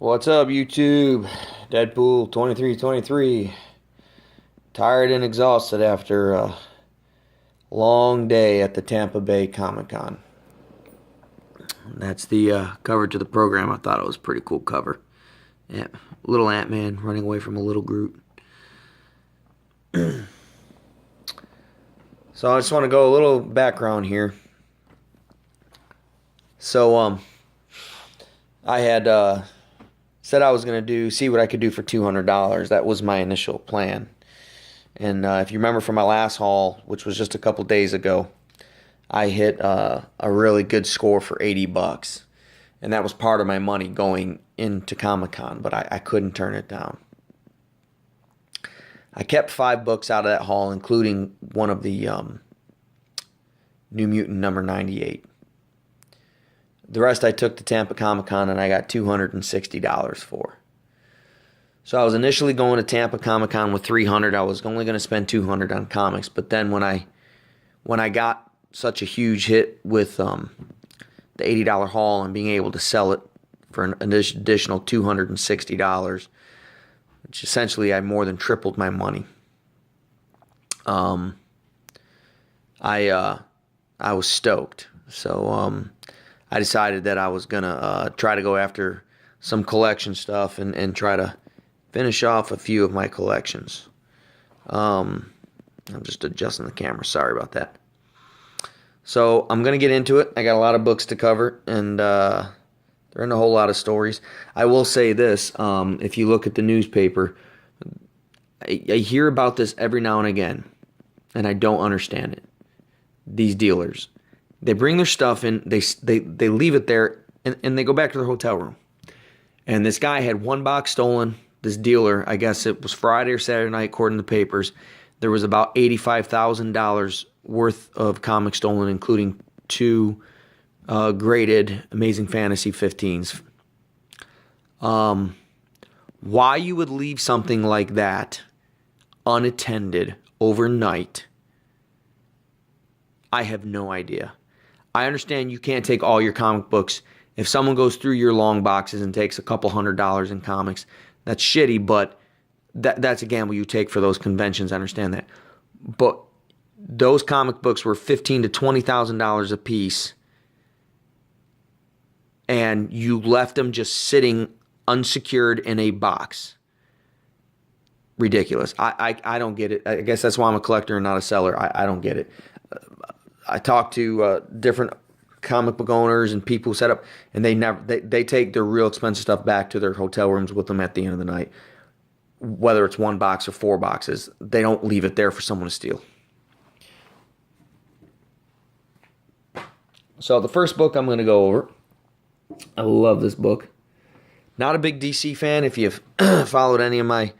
What's up, YouTube? Deadpool 2323. Tired and exhausted after a long day at the Tampa Bay Comic Con. That's the cover to the program. I thought it was a pretty cool cover. Yeah, little Ant-Man running away from a little Groot. So I just want to go a little background here. So I had said I was going to see what I could do for $200. That was my initial plan. And if you remember from my last haul, which was just a couple days ago, I hit a really good score for 80 bucks. And that was part of my money going into Comic-Con, but I couldn't turn it down. I kept 5 books out of that haul, including one of the New Mutant number 98. The rest I took to Tampa Comic Con and I got $260 for. So I was initially going to Tampa Comic Con with $300. I was only going to spend $200 on comics, but then when I got such a huge hit with the $80 haul and being able to sell it for an additional $260, which essentially I more than tripled my money. I was stoked. So I decided that I was gonna try to go after some collection stuff and try to finish off a few of my collections. I'm just adjusting the camera. Sorry about that. So I'm gonna get into it. I got a lot of books to cover, and there aren't a whole lot of stories. I will say this: if you look at the newspaper, I hear about this every now and again, and I don't understand it. These dealers. They bring their stuff in, they leave it there, and they go back to their hotel room. And this guy had one box stolen. This dealer, I guess it was Friday or Saturday night, according to the papers. There was about $85,000 worth of comics stolen, including 2 graded Amazing Fantasy 15s. Why you would leave something like that unattended overnight, I have no idea. I understand you can't take all your comic books. If someone goes through your long boxes and takes a couple $100 in comics, that's shitty, but that's a gamble you take for those conventions. I understand that. But those comic books were $15,000 to $20,000 a piece, and you left them just sitting unsecured in a box. Ridiculous. I don't get it. I guess that's why I'm a collector and not a seller. I don't get it. I talk to different comic book owners and people who set up, and they take their real expensive stuff back to their hotel rooms with them at the end of the night. Whether it's 1 box or 4 boxes, they don't leave it there for someone to steal. So the first book I'm going to go over, I love this book. Not a big DC fan. If you've followed any of my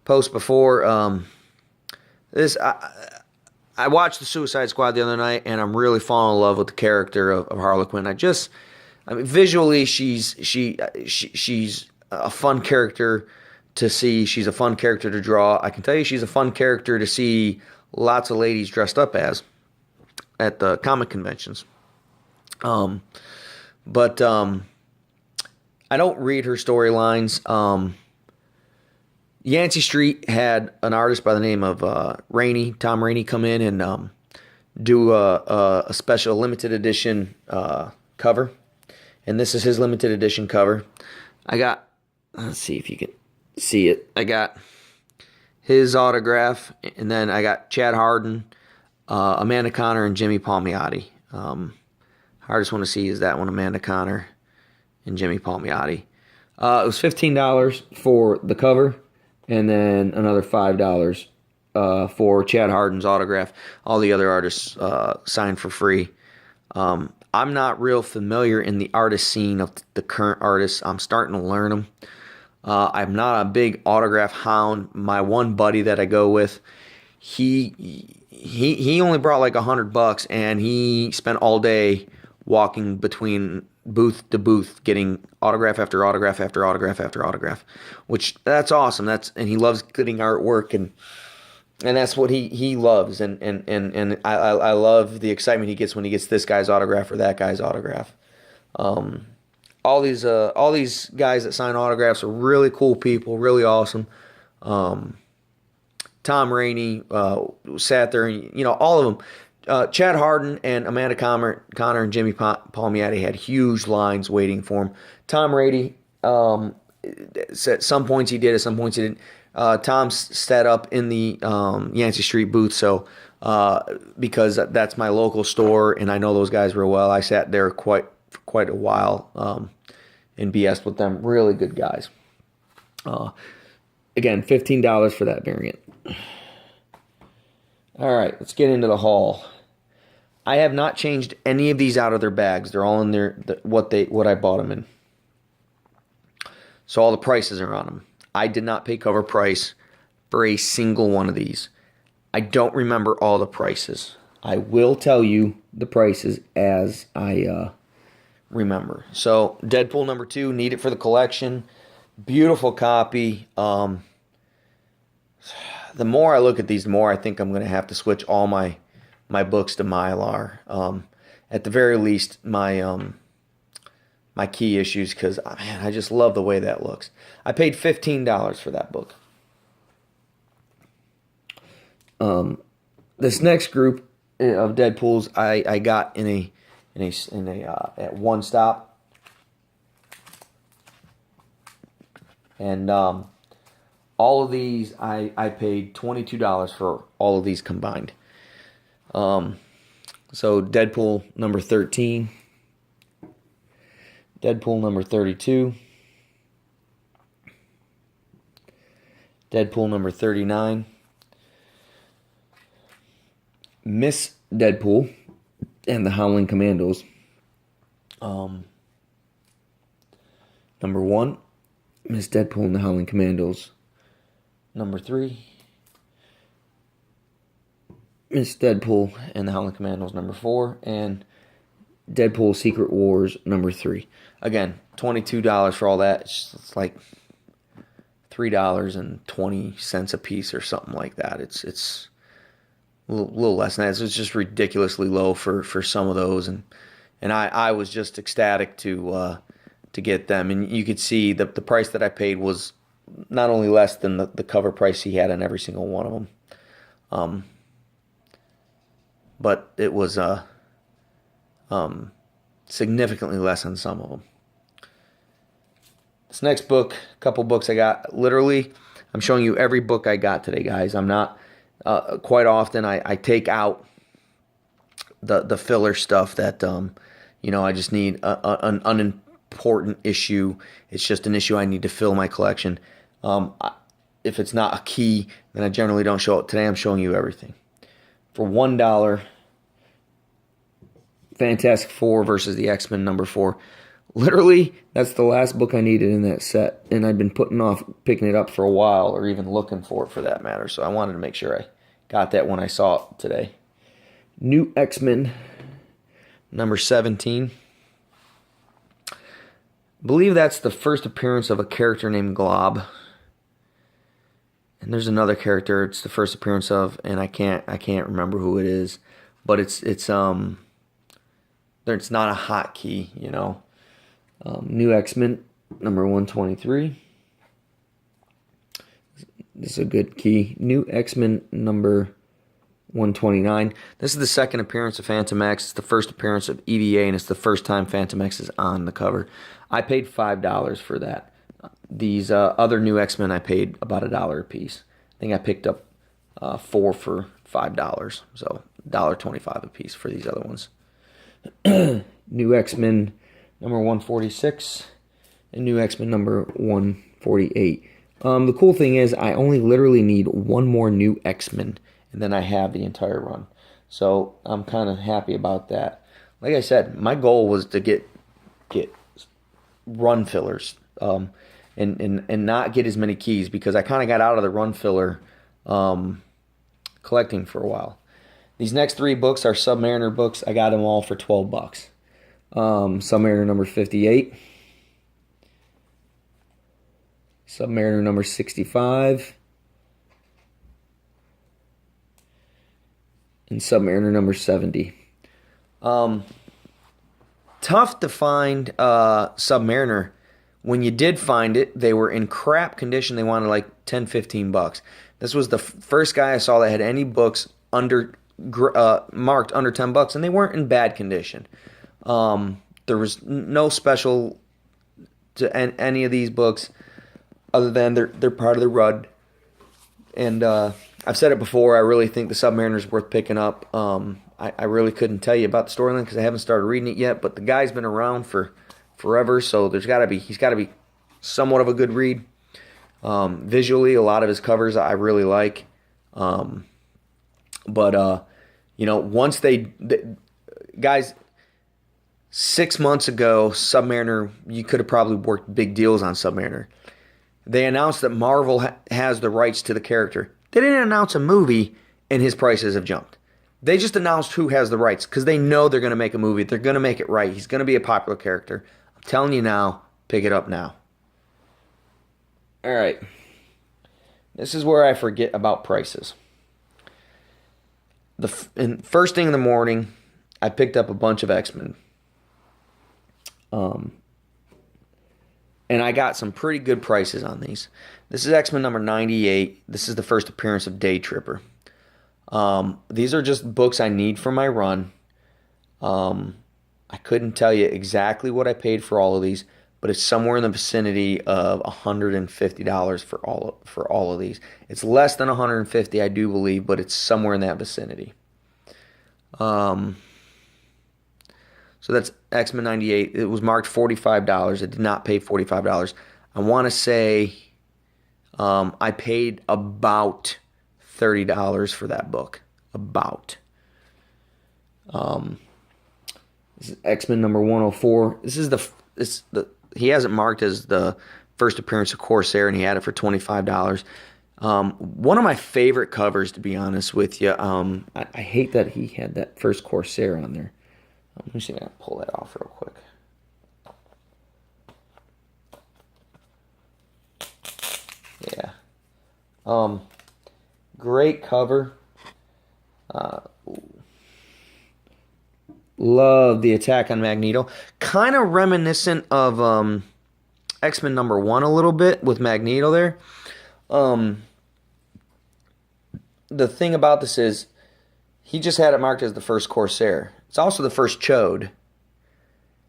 posts before, I watched The Suicide Squad the other night, and I'm really falling in love with the character of Harley Quinn. Visually, she's a fun character to see. She's a fun character to draw. I can tell you she's a fun character to see lots of ladies dressed up as at the comic conventions. But I don't read her storylines. Yancey Street had an artist by the name of Tom Rainey, come in and do a special limited edition cover. And this is his limited edition cover. Let's see if you can see it. I got his autograph, and then I got Chad Hardin, Amanda Conner, and Jimmy Palmiotti. Hardest one to see is that one, Amanda Conner and Jimmy Palmiotti. It was $15 for the cover, and then another $5 for Chad Hardin's autograph. All the other artists signed for free. I'm not real familiar in the artist scene of the current artists. I'm starting to learn them. I'm not a big autograph hound. My one buddy that I go with, he only brought like $100, and he spent all day walking between booth to booth, getting autograph after autograph after autograph after autograph, which that's awesome. And he loves getting artwork, and that's what he loves. And I love the excitement he gets when he gets this guy's autograph or that guy's autograph. all these guys that sign autographs are really cool people, really awesome. Tom Rainey sat there, and all of them. Chad Harden and Amanda Connor and Jimmy Palmiotti had huge lines waiting for him. Tom Rainey, at some points he did, at some points he didn't. Tom sat up in the Yancey Street booth, so because that's my local store and I know those guys real well, I sat there for quite a while and BS with them. Really good guys. Again, $15 for that variant. All right, let's get into the haul. I have not changed any of these out of their bags. They're all in their what I bought them in. So all the prices are on them. I did not pay cover price for a single one of these. I don't remember all the prices. I will tell you the prices as I remember. So Deadpool number 2, need it for the collection. Beautiful copy. The more I look at these, the more I think I'm going to have to switch all my books to Mylar. At the very least, my key issues, because man, I just love the way that looks. I paid $15 for that book. This next group of Deadpools I got in a at One Stop, and all of these I paid $22 for all of these combined. So Deadpool number 13, Deadpool number 32, Deadpool number 39, Miss Deadpool and the Howling Commandos, number 1, Miss Deadpool and the Howling Commandos, number 3, Miss Deadpool and the Howling Commandos, number 4, and Deadpool Secret Wars, number 3. Again, $22 for all that. It's like $3.20 a piece or something like that. It's a little less than that. It's just ridiculously low for some of those, and I was just ecstatic to get them. And you could see the price that I paid was not only less than the cover price he had on every single one of them. But it was significantly less on some of them. This next book, couple books I got, literally, I'm showing you every book I got today, guys. I'm not, quite often I take out the filler stuff that, I just need an unimportant issue. It's just an issue I need to fill my collection. If it's not a key, then I generally don't show it. Today I'm showing you everything. For $1, Fantastic Four versus the X-Men number 4. Literally, that's the last book I needed in that set, and I've been putting off picking it up for a while, or even looking for it for that matter, so I wanted to make sure I got that when I saw it today. New X-Men number 17. I believe that's the first appearance of a character named Glob. And there's another character it's the first appearance of, and I can't remember who it is, but it's not a hotkey, New X-Men number 123. This is a good key. New X-Men number 129. This is the second appearance of Phantom X. It's the first appearance of EVA, and it's the first time Phantom X is on the cover. I paid $5 for that. These other New X-Men I paid about $1 a piece. I think I picked up 4 for $5, so $1.25 a piece for these other ones. New X-Men number 146 and New X-Men number 148. The cool thing is I only literally need one more New X-Men, and then I have the entire run. So I'm kind of happy about that. Like I said, my goal was to get run fillers. And not get as many keys, because I kind of got out of the run filler collecting for a while. These next 3 books are Submariner books. I got them all for $12. Submariner number 58. Submariner number 65. And Submariner number 70. Tough to find Submariner. When you did find it, they were in crap condition. They wanted like 10, 15 bucks. This was the first guy I saw that had any books under marked under 10 bucks, and they weren't in bad condition. There was no special to any of these books other than they're part of the Rudd. And I've said it before, I really think the Submariner is worth picking up. I really couldn't tell you about the storyline because I haven't started reading it yet, but the guy's been around for forever, so he's got to be somewhat of a good read. Visually, a lot of his covers I really like. But once guys, 6 months ago, Submariner, you could have probably worked big deals on Submariner. They announced that Marvel has the rights to the character. They didn't announce a movie, and his prices have jumped. They just announced who has the rights because they know they're going to make a movie. They're going to make it right. He's going to be a popular character. I'm telling you now, pick it up now. All right. This is where I forget about prices. First thing in the morning, I picked up a bunch of X-Men. And I got some pretty good prices on these. This is X-Men number 98. This is the first appearance of Day Tripper. These are just books I need for my run. I couldn't tell you exactly what I paid for all of these, but it's somewhere in the vicinity of $150 for all of these. It's less than $150, I do believe, but it's somewhere in that vicinity. So that's X-Men 98. It was marked $45. I did not pay $45. I want to say I paid about $30 for that book. About. This is X-Men number 104. He has it marked as the first appearance of Corsair, and he had it for $25. One of my favorite covers, to be honest with you. I hate that he had that first Corsair on there. Let me see if I can pull that off real quick. Yeah. Great cover. Love the attack on Magneto. Kind of reminiscent of X-Men number 1 a little bit with Magneto there. The thing about this is he just had it marked as the first Corsair. It's also the first Chode.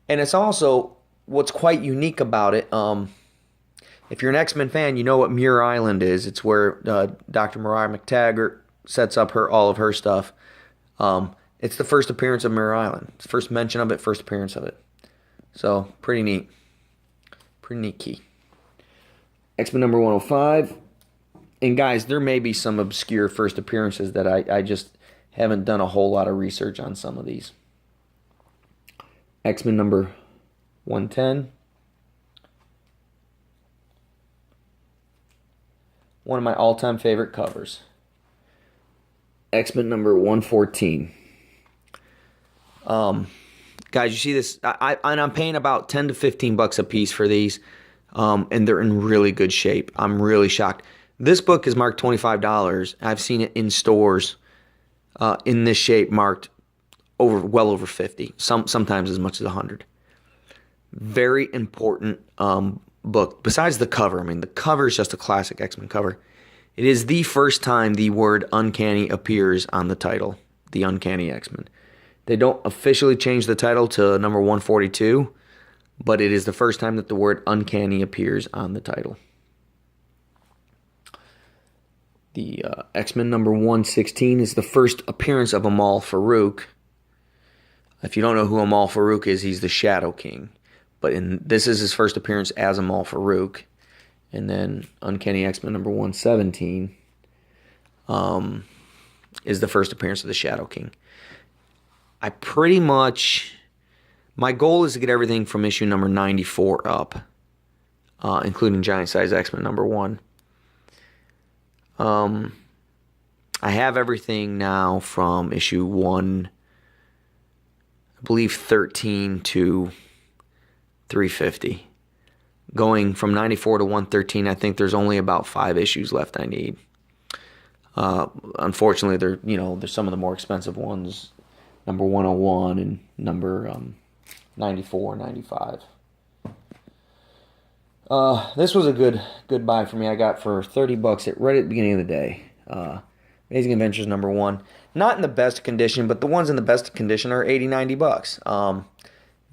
And it's also what's quite unique about it. If you're an X-Men fan, you know what Muir Island is. It's where Dr. Mariah McTaggart sets up all of her stuff. It's the first appearance of Muir Island. It's first mention of it, first appearance of it. So, pretty neat. Pretty neat key. X-Men number 105. And guys, there may be some obscure first appearances that I just haven't done a whole lot of research on some of these. X-Men number 110. One of my all-time favorite covers. X-Men number 114. Guys, you see this? I'm paying about 10 to 15 bucks a piece for these, and they're in really good shape. I'm really shocked. This book is marked $25. I've seen it in stores in this shape marked well over 50. Sometimes as much as 100. Very important book. Besides the cover, I mean, the cover is just a classic X-Men cover. It is the first time the word Uncanny appears on the title, The Uncanny X-Men. They don't officially change the title to number 142, but it is the first time that the word Uncanny appears on the title. The X-Men number 116 is the first appearance of Amal Farouk. If you don't know who Amal Farouk is, he's the Shadow King. But this is his first appearance as Amal Farouk. And then Uncanny X-Men number 117 is the first appearance of the Shadow King. My goal is to get everything from issue number 94 up, including Giant Size X-Men number 1. I have everything now from issue 1, I believe 13 to 350. Going from 94 to 113, I think there's only about 5 issues left I need. Unfortunately, there's some of the more expensive ones, number 101 and number 94, 95. This was a good buy for me. I got for 30 bucks right at the beginning of the day. Amazing Adventures #1. Not in the best condition, but the ones in the best condition are 80, 90 bucks.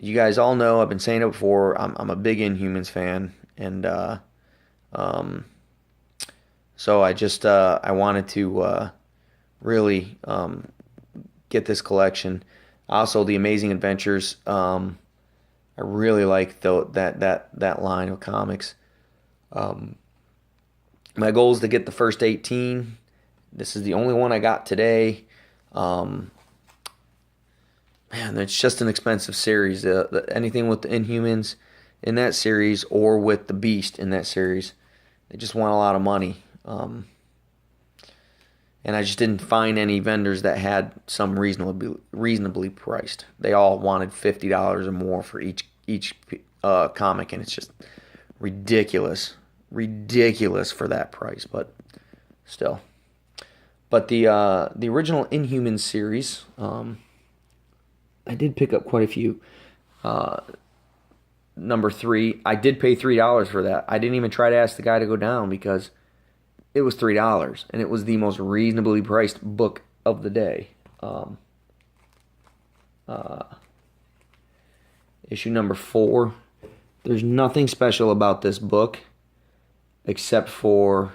You guys all know, I've been saying it before, I'm a big Inhumans fan, and so I wanted to really get this collection. Also, the Amazing Adventures. I really like that line of comics. My goal is to get the first 18. This is the only one I got today. Man, it's just an expensive series. Anything with the Inhumans in that series or with the Beast in that series, they just want a lot of money. And I just didn't find any vendors that had some reasonably priced. They all wanted $50 or more for each comic, and it's just ridiculous for that price. But still, the original Inhumans series, I did pick up quite a few. #3, I did pay $3 for that. I didn't even try to ask the guy to go down because it was $3, and it was the most reasonably priced book of the day. Issue #4. There's nothing special about this book except for,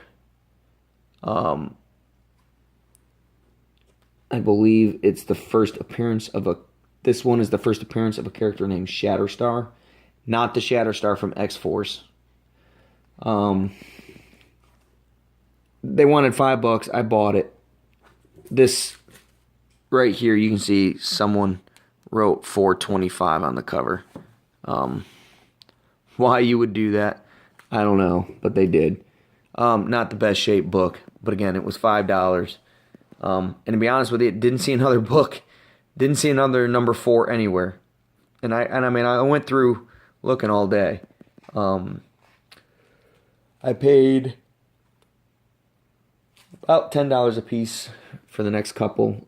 I believe it's the first appearance of this one is the first appearance of a character named Shatterstar, not the Shatterstar from X-Force. They wanted $5. I bought it. This right here, you can see someone wrote $4.25 on the cover. Why you would do that, I don't know, but they did. Not the best shaped book, but again, it was $5. And to be honest with you, didn't see another book, didn't see another #4 anywhere. And I mean, I went through looking all day. I paid about $10 a piece for the next couple.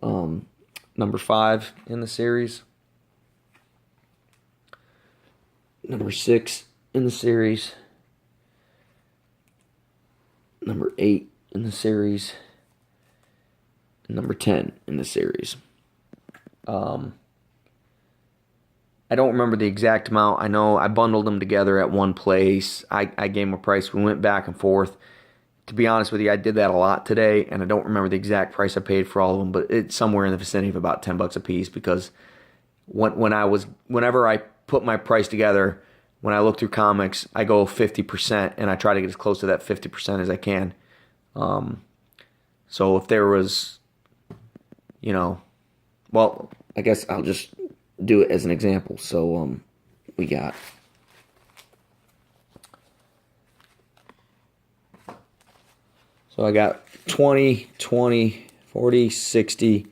#5 in the series. #6 in the series. #8 in the series. And #10 in the series. I don't remember the exact amount. I know I bundled them together at one place. I gave them a price. We went back and forth. To be honest with you, I did that a lot today, and I don't remember the exact price I paid for all of them, but it's somewhere in the vicinity of about $10 a piece, because whenever I put my price together, when I look through comics, I go 50%, and I try to get as close to that 50% as I can. So if there was, well, I guess I'll just do it as an example. So we got I got 20, 20, 40, 60,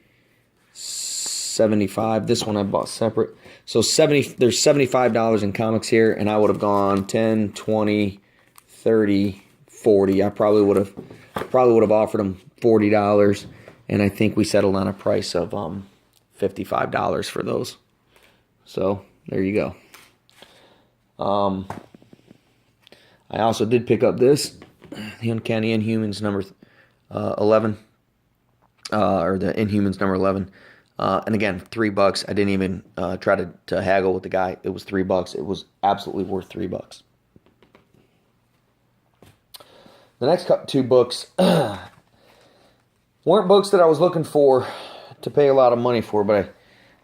75. This one I bought separate. So there's $75 in comics here, and I would have gone 10, 20, 30, 40. I probably would have offered them $40, and I think we settled on a price of $55 for those. So there you go. I also did pick up this, the Uncanny Inhumans #11, or the Inhumans #11, and again, $3. I didn't even try to haggle with the guy. It was $3. It was absolutely worth $3. The next two books weren't books that I was looking for to pay a lot of money for, but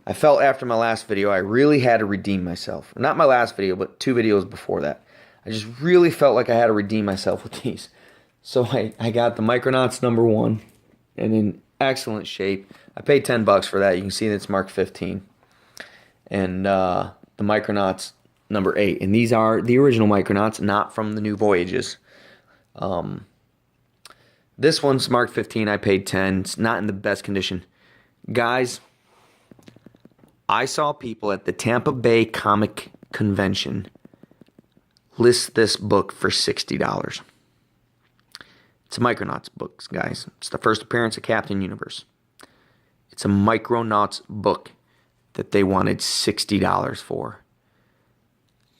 I felt after my last video I really had to redeem myself. Not my last video, but 2 videos before that. I just really felt like I had to redeem myself with these. So I got the Micronauts #1, and in excellent shape. I paid $10 for that. You can see that it's marked 15. And the Micronauts #8. And these are the original Micronauts, not from the new Voyages. This one's marked 15. I paid 10. It's not in the best condition. Guys, I saw people at the Tampa Bay Comic Convention list this book for $60. It's a Micronauts book, guys. It's the first appearance of Captain Universe. It's a Micronauts book that they wanted $60 for.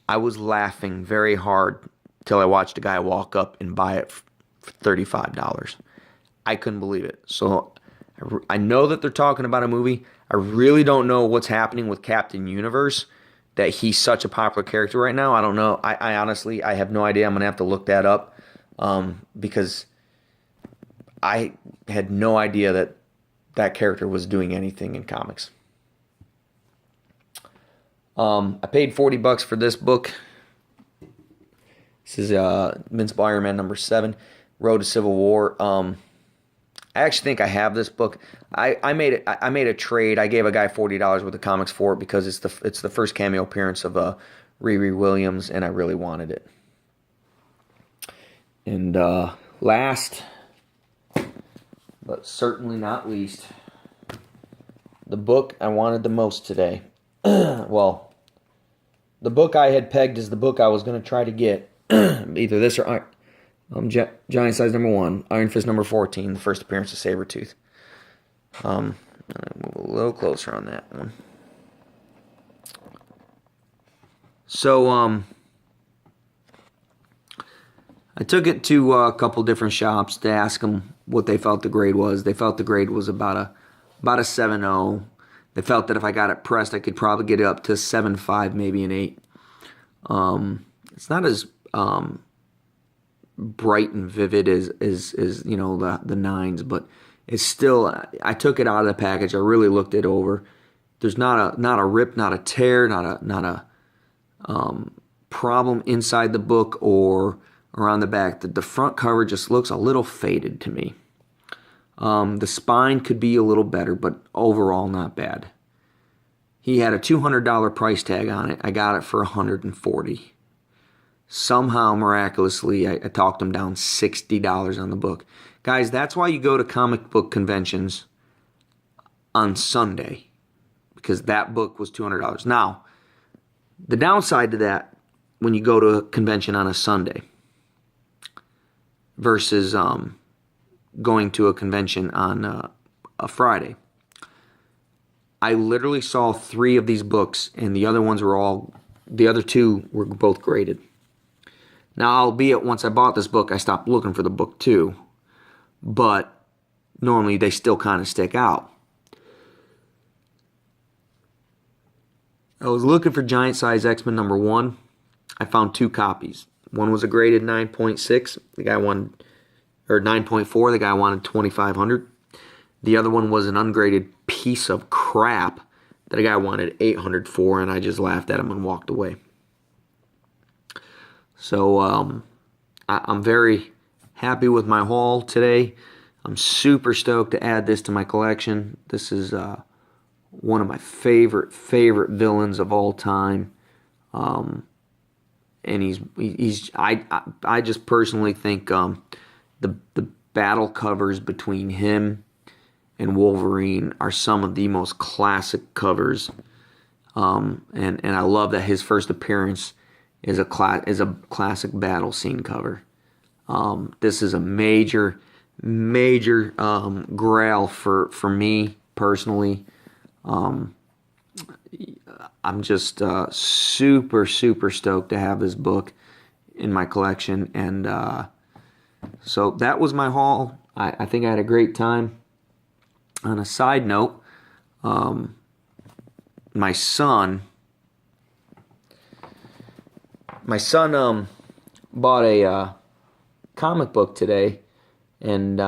I was laughing very hard till I watched a guy walk up and buy it for $35. I couldn't believe it. So I know that they're talking about a movie. I really don't know what's happening with Captain Universe, that he's such a popular character right now. I don't know. I honestly, I have no idea. I'm going to have to look that up because I had no idea that that character was doing anything in comics. I paid $40 for this book. This is Invincible Iron Man number 7, Road to Civil War. I actually think I have this book. I made a trade. I gave a guy $40 worth of comics for it because it's the first cameo appearance of Riri Williams, and I really wanted it. And last, but certainly not least, the book I wanted the most today. Well, the book I had pegged as the book I was going to try to get. Either this or Giant Size number 1, Iron Fist number 14, the first appearance of Sabretooth. I'll move a little closer on that one. So, I took it to a couple different shops to ask them what they felt the grade was. They felt the grade was about a 7.0. They felt that if I got it pressed, I could probably get it up to 7.5, maybe an 8. It's not as bright and vivid as you know the 9s, but it's still. I took it out of the package. I really looked it over. There's not a rip, not a tear, not a problem inside the book or on the back. The front cover just looks a little faded to me. The spine could be a little better, but overall not bad. He had a $200 price tag on it. I got it for $140. Somehow, miraculously, I talked him down $60 on the book. Guys, that's why you go to comic book conventions on Sunday, because that book was $200. Now, the downside to that, when you go to a convention on a Sunday versus going to a convention on a Friday, I literally saw 3 of these books, and the other two were both graded. Now, albeit once I bought this book, I stopped looking for the book too, but normally they still kind of stick out. I was looking for Giant Size X-Men number 1. I found 2 copies. One was a graded 9.6. The guy wanted, or 9.4. The guy wanted $2,500. The other one was an ungraded piece of crap that a guy wanted $800 for, and I just laughed at him and walked away. So I'm very happy with my haul today. I'm super stoked to add this to my collection. This is one of my favorite villains of all time, and I just personally think the battle covers between him and Wolverine are some of the most classic covers, and I love that his first appearance is a classic battle scene cover. This is a major grail for me personally. I'm just super stoked to have this book in my collection, and so that was my haul. I think I had a great time. On a side note, my son bought a comic book today, and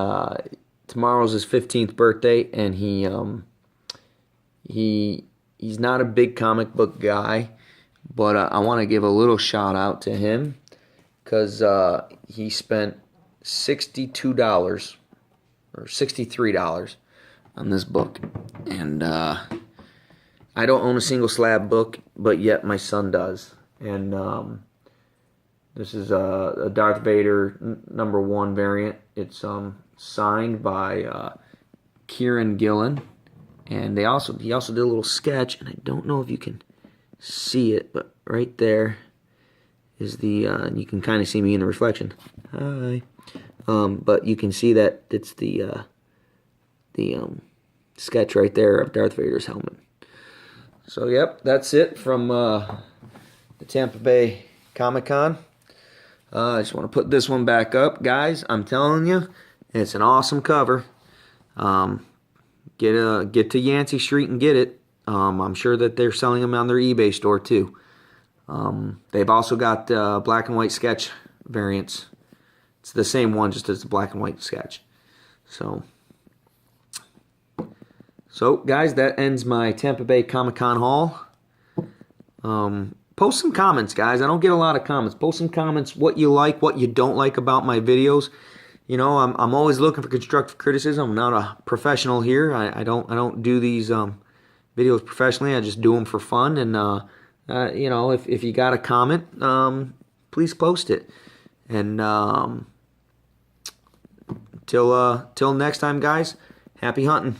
tomorrow's his 15th birthday, and he's not a big comic book guy, but I want to give a little shout out to him because he spent $62 or $63 on this book, and I don't own a single slab book, but yet my son does. And this is a Darth Vader number 1 variant. It's signed by Kieran Gillen, and he also did a little sketch, and I don't know if you can see it, but right there is the you can kind of see me in the reflection. Hi. But you can see that it's the sketch right there of Darth Vader's helmet. So yep, that's it from the Tampa Bay Comic Con. I just want to put this one back up, guys. I'm telling you, it's an awesome cover. Get to Yancey Street and get it. I'm sure that they're selling them on their eBay store too. They've also got black and white sketch variants. It's the same one, just as the black and white sketch. So guys, that ends my Tampa Bay Comic Con haul. Post some comments, guys. I don't get a lot of comments. Post some comments, what you like, what you don't like about my videos. You know, I'm always looking for constructive criticism. I'm not a professional here. I don't do these videos professionally. I just do them for fun. And you know, if you got a comment, please post it. And till next time, guys. Happy hunting.